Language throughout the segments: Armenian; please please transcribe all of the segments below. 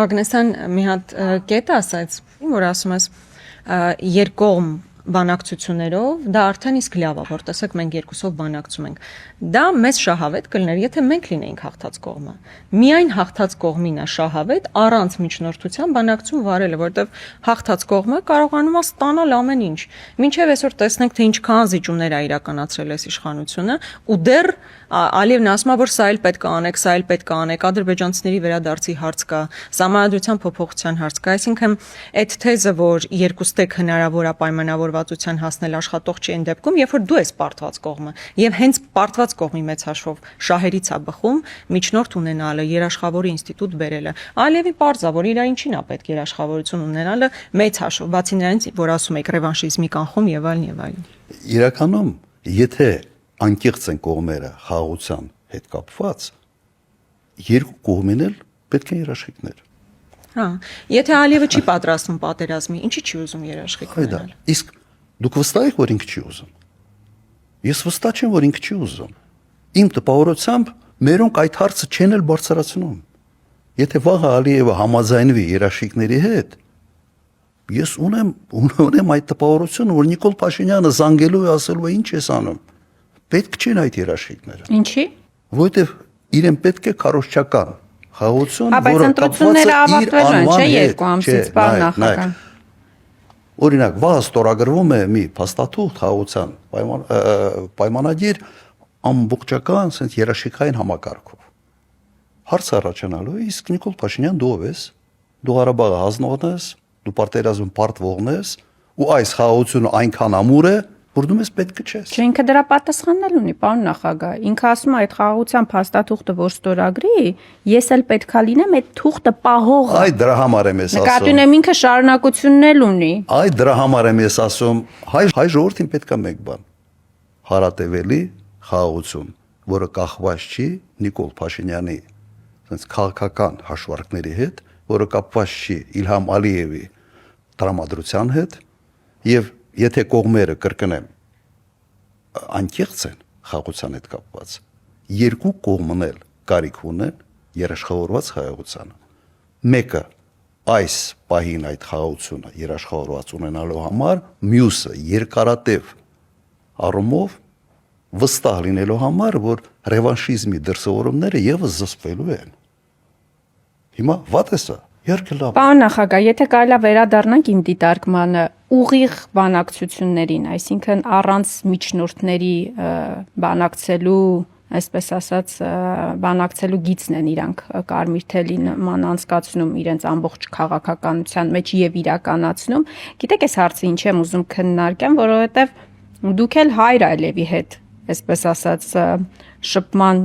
Ագնեսան մի հատ կետ ասաց, որ ասում ես երկկողմ բանակցություններով դա արդեն իսկ լավ է, որ տեսեք մենք երկուսով բանակցում ենք։ Դա մեծ շահավետ կլիներ, եթե մենք լինեինք հաղթած կողմը։ Միայն հաղթած կողմին է շահավետ առանց միջնորդության բանակցում վարելը, որովհետև հաղթած կողմը կարողանում է ստանալ ամեն ինչ։ Մինչև այսօր տեսնենք, թե ինչքան զիջումներ է իրականացրել այս իշխանությունը, ու դեռ Ալիևն ասում է, որ սա էլ պետք է անեք, սա էլ պետք է անեք, ադրբեջանցիների վերադարձի հարց կա, Սահմանադրության փոփոխության հարց կա, այսինքն այդ թեզը, որ երկուստեք հնարավոր է պայմանավորվածության հասնել աշխատող չի այն դեպքում, երբ որ դու ես պարտված կողմը, եւ հենց պարտված կողմի մեծ հաշվով շահերից է բխում միջնորդ ունենալը, երաշխավորի ինստիտուտ բերելը։ Ալիևի պարզ է, որ իր ինչին է պետք երաշխավորություն ունենալը մեծ հաշվով, բացի նրանից, որ ասում եք ռևանշիզմի կանխում եւ այլն եւ այլն։ Իրականում, եթե անկեղծ են կողմերը խաղաղության հետ կապված, երկու կողմին էլ պետք է երաշխիքներ։ Հա, եթե Ալիևը չի պատրաստվում պատերազմի, ինչի չի ուզում երաշխիք ունենալ։ Իսկ դուք վստահ եք, որ ինքը չի ուզում։ Ես վստահ չեմ, որ ինքը չի ուզում։ Իմ տպավորությամբ մերոնք այդ հարցը չեն էլ բարձրացնում։ Եթե վաղը Ալիևը համաձայնվի երաշխիքների հետ, ես ունեմ այդ տպավորությունը, որ Նիկոլ Փաշինյանը զանգելու է ասելու է ինչ ես անում։ Պետք չեն այդ երաշխիքները։ Ինչի՞։ Որովհետև իրեն պետք է քարոզչական խաղաղություն, որը կապված է իր անվան հետ, չէ։ Օրինակ, վաղ ստորագրվում է մի փաստաթուղթ խաղաղության պայմանագիր ամբողջական sense երաշխիքային համակարգով։ Հարց առաջանալու է, իսկ Նիկոլ Փաշինյան դու ով ես, դու Ղարաբաղը հանձնողն ես, դու պարտերազմում պարտվողն ես, ու այս խաղաղությունը այնքան ամուր է, որ դու մեզ պետք չես։ Չէ, ինքը դրա պատասխանն էլ ունի, պարոն նախագահ։ Ինքը ասում է այդ խաղաղության փաստաթուղթը որ ստորագրի, ես էլ պետքա լինեմ այդ թուղթը պահողը։ Այ դրա համար եմ ես ասում։ Նկատի ունեմ ինքը շարունակությունն էլ ունի։ Այ դրա համար եմ ես ասում, հայ ժողովրդին պետքա մեկ բան։ Հարատևելի խաղաղություն, որը կախված չի Նիկոլ Փաշինյանի sense քաղաքական հաշվարկների հետ, որը կապված չի Իլհամ Ալիևի տրամադրության հետ, եւ եթե կողմերը կրկնեմ անկեղծ են խաղաղության հետ կապված, երկու կողմն էլ կարիք ունեն երաշխավորված խաղաղությանը։ Մեկը այս պահին այդ խաղաղությունը երաշխավորված ունենալու համար, մյուսը երկարատև առումով վստահ լինելու համար, որ ռևանշիզմի դրսևորումները եւս զսպվելու են։ Հիմա վատ է սա։ Պարոն նախագահ, եթե կարելի է վերադառնանք իմ դիտարկմանը ուղիղ բանակցություններին, այսինքն առանց միջնորդների բանակցելու, այսպես ասած, բանակցելու գիծն են իրանք Կարմիր թելի նման անցկացնում իրենց ամբողջ քաղաքականության մեջ եւ իրականացնում։ Գիտեք, այս հարցը ինչ եմ ուզում քննարկեմ, որովհետեւ դուք էլ Հայր Ալիևի հետ, այսպես ասած, շփման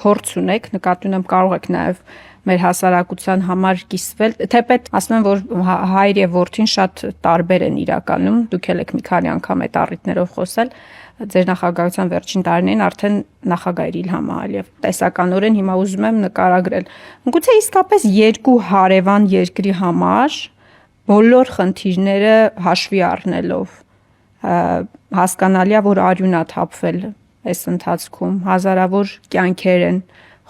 փորձ ունեք, նկատի ունեմ կարող եք նաեւ մեր հասարակության համար կիսվել, թեպետ ասում են, որ հայր եւ որդին շատ տարբեր են իրականում, դուք եք մի քանի անգամ այդ առիթներով խոսել, ձեր նախագահության վերջին տարիներին արդեն նախագահ էր Իլհամ Ալիև, տեսականորեն հիմա ուզում եմ նկարագրել։ Գուցե իսկապես երկու հարևան երկրի համար բոլոր խնդիրները հաշվի առնելով հասկանալի է, որ արյուն է թափվել այս ընթացքում, հազարավոր կյանքեր են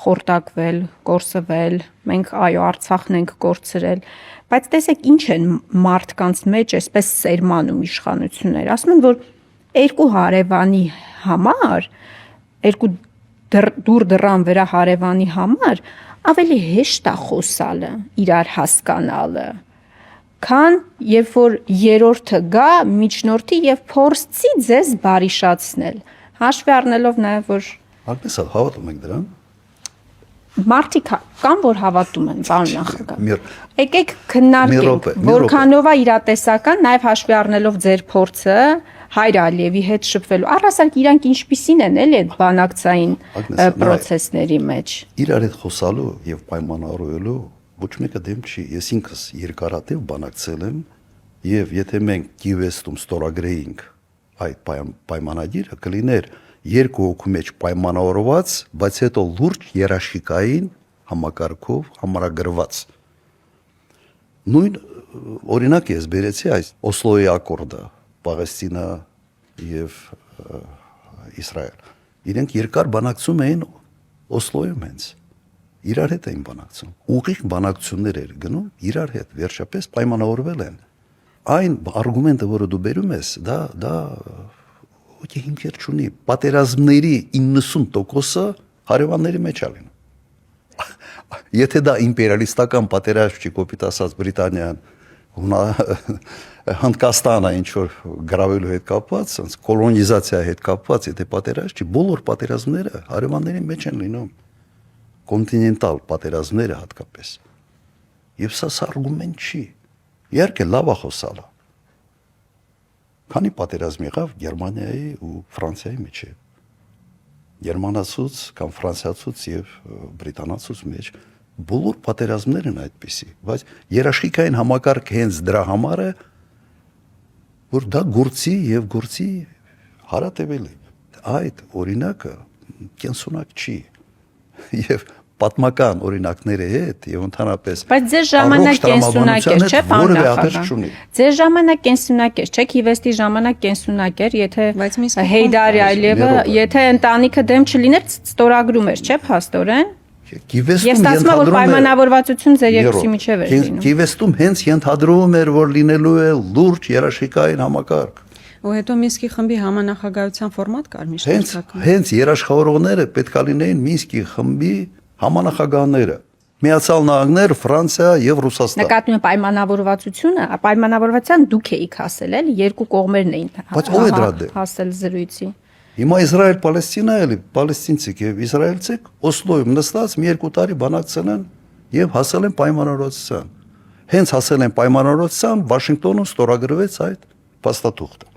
խորտակվել, կորսվել, մենք այո Արցախն ենք կորցրել, բայց տեսեք ինչ են մարդկանց մեջ այսպես սերմանում իշխանությունները, ասում են, որ երկու հարևանի համար, երկու դուր դռան վրա հարևանի համար ավելի հեշտ է խոսալը, իրար հասկանալը, քան երբ որ երրորդը գա միջնորդի եւ փորձի ձեզ բարիշացնել, հաշվի առնելով նաեւ որ Ագնես, հավատում եք դրան։ Մարդիկ կան, որ հավատում են, պարոն նախագահ։ Եկեք քննարկենք, որքանով է իրատեսական, նաև հաշվի առնելով ձեր փորձը Հայր Ալիևի հետ շփվելու։ Առհասարակ իրանք ինչպիսին են էլի այդ բանակցային process-ների մեջ։ Իրար հետ խոսալու եւ պայմանավորելու ոչ մեկը դեմ չի։ Ես ինքս երկարատև բանակցել եմ եւ եթե մենք Կիևստում ստորագրեինք այդ պայմանագիրը կլիներ երկու հոգու մեջ պայմանավորված, բայց հետո լուրջ երաշխիքային համակարգով համարագրված։ Նույն օրինակ ես բերեցի այս Օսլոյի ակորդը, Պաղեստինա եւ Իսրայել։ Իրենք երկար բանակցում էին Օսլոյում հենց։ իրար հետ էին բանակցում։ Ուղիղ բանակցություններ էր գնում իրար հետ, վերջապես պայմանավորվել են։ Այն արգումենտը, որը դու բերում ես, դա ոքի հիմքեր չունի։ Պատերազմների 90%-ը հարևանների մեջ է լինում։ Եթե դա իմպերիալիստական պատերազմ չի, կոպիտ ասած Բրիտանիան, Հնդկաստանը ինչ որ գրավելու հետ կապված, ասես կոլոնիզացիայի հետ կապված, եթե պատերազմ չի, բոլոր պատերազմները հարևանների մեջ են լինում, կոնտինենտալ պատերազմները հատկապես։ Եվ սա արգումենտ չի։ Իհարկե լավ է խոսալը։ Քանի պատերազմ եղավ Գերմանիայի ու Ֆրանսիայի միջև։ Գերմանացուց կամ ֆրանսիացուց եւ բրիտանացուց մեջ բոլոր պատերազմներն այդպիսի, բայց երաշխիքային համակարգ հենց դրա համար է, որ դա գործի եւ գործի հարատևելի։ Այդ օրինակը կենսունակ չի եւ պատմական օրինակների հետ եւ ընդհանրապես բայց ձեր ժամանակ կենսունակ էր, չէ՞, պարոն նախագահ։ Ձեր ժամանակ կենսունակ էր, չէ՞, Քիվեստի ժամանակ կենսունակ էր, եթե Հեյդար Ալիևը, եթե ընտանիքը դեմ չլիներ, ստորագրում էր, չէ՞, փաստորեն։ Կիվեստում որ պայմանավորվածություն ձեր երկուսի միջև էր լինում։ Կիվեստում հենց ենթադրվում էր, որ լինելու է լուրջ երաշխիքային համակարգ։ Ու հետո Մինսկի խմբի համանախագահության ֆորմատ կար միշտ։ Հենց երաշխավորողները պետք է լինեին Մինսկի խմբի համանախագահները։ Միացյալ Նահանգներ, Ֆրանսիա եւ Ռուսաստան։ Նկատում եմ պայմանավորվածությունը, պայմանավորվածության դուք էիք հասել, էլի երկու կողմերն էին հասել զրույցի։ Հիմա Իսրայել-Պալեստինա էլի, պալեստինցիք եւ իսրայելցիք Օսլոյում նստած մի երկու տարի բանակցել են եւ հասել են պայմանավորվածության։ Հենց հասել են պայմանավորվածության, Վաշինգտոնում ստորագրվեց այդ փաստաթուղթը։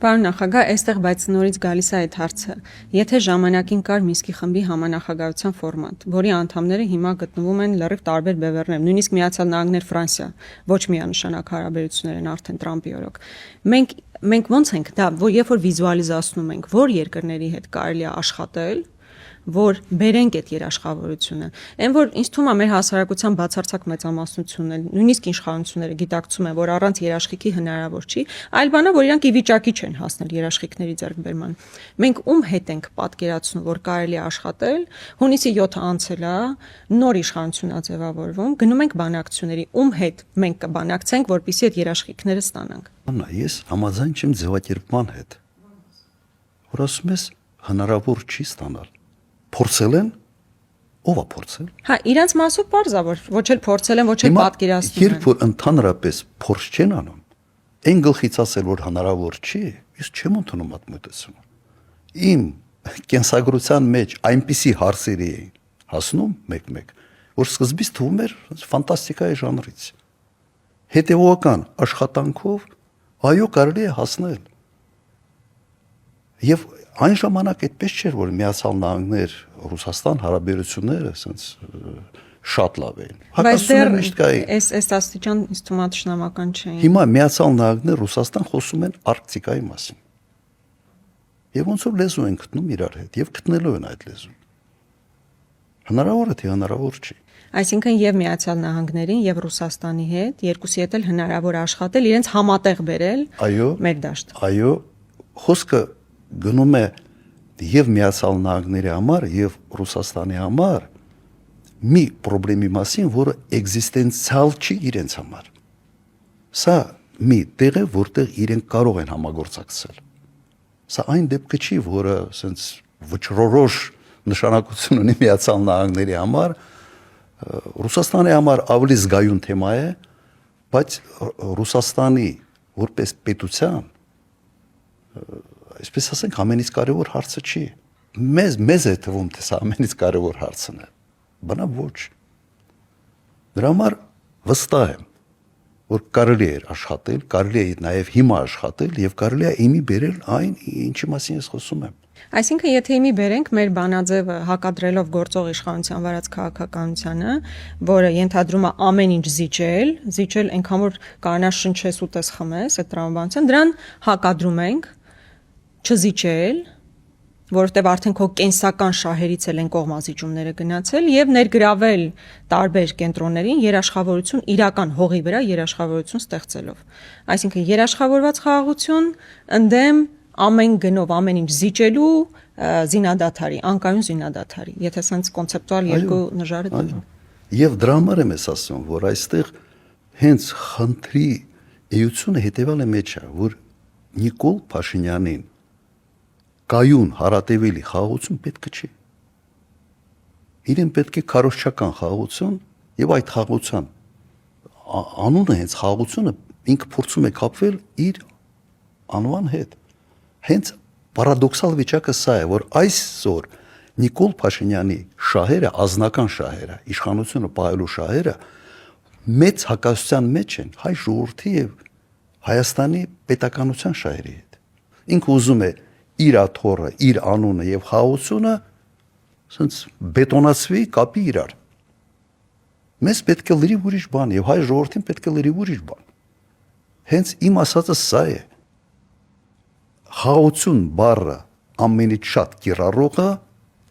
Պարոն նախագահ, այստեղ բայց նորից գալիս է այդ հարցը։ Եթե ժամանակին կար Մինսկի խմբի համանախագահության ֆորմատ, որի անդամները հիմա գտնվում են լրիվ տարբեր բևեռներում, նույնիսկ Միացյալ Նահանգներ, Ֆրանսիա, ոչ միանշանակ հարաբերություններ են արդեն Տրամպի օրոք։ Մենք ոնց ենք դա, որ երբ որ վիզուալիզացնում ենք, որ երկրների հետ կարելի է աշխատել, որ բերենք այդ երաշխավորությունը։ Այն որ ինձ թվում է մեր հասարակության բացարձակ մեծամասնությունն է, նույնիսկ իշխանությունները գիտակցում են, որ առանց երաշխիքի հնարավոր չի, այլ բանա, որ իրանք ի վիճակի չեն հասնել երաշխիքների ձեռքբերման։ Մենք ում հետ ենք պատկերացնում, որ կարելի է աշխատել, հունիսի 7-ը անցել է, նոր իշխանություն է ձևավորվում, գնում ենք բանակցությունների, ում հետ մենք կբանակցենք, որպեսզի այդ երաշխիքները ստանանք։ Անա, ես համաձայն չեմ ձևակերպման հետ։ Որ ասում ես հնարավոր չի ստանալ։ Փորձել են, ով է փորձել։ Հա, իրանց մասով պարզ է, որ ոչ էլ փորձել են, ոչ էլ պատկերացնում են։ Երբ որ ընդհանրապես փորձ չեն անում, այն գլխից ասել, որ հնարավոր չի, ես չեմ ընդունում այդ մոտեցումը։ Իմ կենսագրության մեջ այնպիսի հարցերի էին հասնում մեկ-մեկ, որ սկզբից թվում էր ֆանտաստիկայի ժանրից։ Հետևողական աշխատանքով այո կարելի է հասնել։ Եւ այն ժամանակ այդպես չէր, որ Միացյալ Նահանգներ, Ռուսաստան հարաբերությունները ասենց շատ լավ էին։ Հակասություններ միշտ կային։ Այս աստիճան ինձ թվում է ճշնամական չէին։ Հիմա Միացյալ Նահանգներ, Ռուսաստան խոսում են Արկտիկայի մասին։ Եվ ոնց որ լեզու են գտնում իրար հետ եւ գտնելու են այդ լեզուն։ Հնարավոր է թե հնարավոր չի։ Այսինքն եւ Միացյալ Նահանգներին եւ Ռուսաստանի հետ երկուսի հետ էլ հնարավոր աշխատել, իրենց համատեղ բերել մեր դաշտ։ Այո, խոսքը գնում է եւ Միացյալ Նահանգների համար եւ Ռուսաստանի համար մի խնդրի մասին, որը էգզիստենցիալ չի իրենց համար։ Սա մի տեղ է, որտեղ իրենք կարող են համագործակցել։ Սա այն դեպքը չի, որը ասենց վճռորոշ նշանակություն ունի Միացյալ Նահանգների համար, Ռուսաստանի համար ավելի զգայուն թեմա է, բայց Ռուսաստանի որպես պետության, այսպես ասենք, ամենից կարևոր հարցը չի։ Մեզ է թվում, թե սա ամենից կարևոր հարցն է։ Բնավ ոչ։ Դրա համար վստահ եմ, որ կարելի է աշխատել, կարելի է նաև հիմա աշխատել եւ կարելի է իմի բերել այն, ինչի մասին ես խոսում եմ։ Այսինքն, եթե իմի բերենք մեր բանաձևը հակադրելով գործող իշխանության վարած քաղաքականությանը, որը ենթադրում է ամեն ինչ զիջել այնքան որ կանաչ շնչես ուտես խմես, այդ տրամաբանության, դրան հակադրում ենք չզիջել, որովհետև արդեն քո կենսական շահերից են կողմազիջումները գնացել եւ ներգրավել տարբեր կենտրոններին երաշխավորություն իրական հողի վրա երաշխավորություն ստեղծելով։ Այսինքն երաշխավորված խաղաղություն ընդդեմ ամեն գնով ամեն ինչ զիջելու զինադադարի, անկայուն զինադադարի, եթե sense կոնցեպտուալ երկու նժարը դնենք։ Եվ դրա համար եմ ես ասում, որ այստեղ հենց խնդրի էությունը հետևալ է մեջ է, որ Նիկոլ Փաշինյանին կայուն հարատևելի խաղաղություն պետք չի։ Իրեն պետք է քարոզչական խաղաղություն եւ այդ խաղաղության անունը հենց խաղաղությունը ինքը փորձում է կապվել իր անվան հետ։ Հենց պարադոքսալ վիճակը սա է, որ այսօր Նիկոլ Փաշինյանի շահերը, ազնական շահերը, իշխանությունը պահելու շահերը մեծ հակասության մեջ են հայ ժողովրդի եւ Հայաստանի պետականության շահերի հետ։ Ինքը ուզում է իր աթոռը, իր անունը եւ խաղաղությունը ասենց բետոնացվի, կապի իրար։ Մեզ պետք է լրիվ ուրիշ բան եւ հայ ժողովրդին պետք է լրիվ ուրիշ բան։ Հենց իմ ասածը սա է։ Խաղաղություն բառը ամենից շատ կիրառողը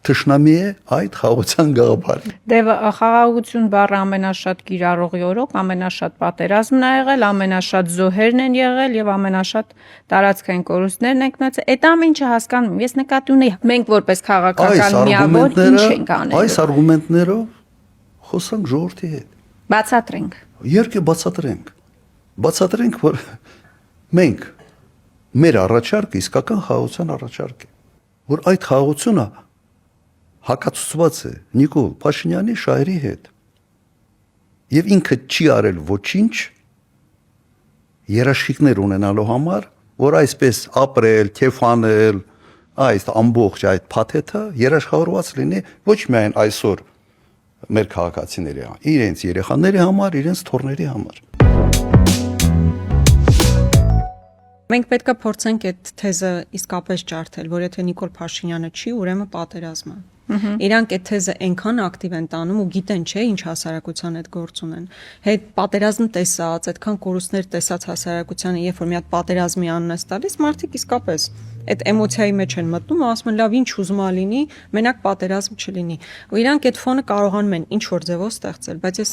թշնամի է այդ խաղաղության գաղափարի։ Դե խաղաղություն բառը ամենաշատ կիրառողի օրոք ամենաշատ պատերազմն ա եղել, ամենաշատ զոհերն են եղել եւ ամենաշատ տարածքային կորուստներն են ունեցել։ Այդ ամենը հասկանում եմ։ Ես նկատի ունեի մենք որպես քաղաքական միավոր ինչ ենք անելու։ Այս արգումենտներով խոսանք ժողովրդի հետ։ Բացատրենք։ Երկու բացատրենք, որ մենք մեր առաջարկը իսկական խաղաղության առաջարկ է, որ այդ խաղաղությունը հակացված է Նիկոլ Փաշինյանի շահերի հետ։ Եվ ինքը չի արել ոչինչ երաշխիքներ ունենալու համար, որ այսպես ապրել, քեֆանել, այս ամբողջ այդ փաթեթը երաշխավորված լինի ոչ միայն այսօր մեր քաղաքացիների, իրենց երեխաների համար, իրենց թոռների համար։ Մենք պետք է փորձենք այդ թեզը իսկապես ջարդել, որ եթե Նիկոլ Փաշինյանը չի, ուրեմն պատերազմը։ Իրանք այդ թեզը այնքան ակտիվ են տանում ու գիտեն, չէ, ինչ հասարակության հետ գործ ունեն։ Հետ պատերազմ տեսած, այդքան կորուստներ տեսած հասարակությանը, երբ որ մի հատ պատերազմի անուն է տալիս, մարդիկ իսկապես այդ էմոցիայի մեջ են մտնում ու ասում են, լավ, ինչ ուզում ա լինի, մենակ պատերազմ չլինի։ Ու իրանք այդ ֆոնը կարողանում են ինչ որ ձևով ստեղծել, բայց ես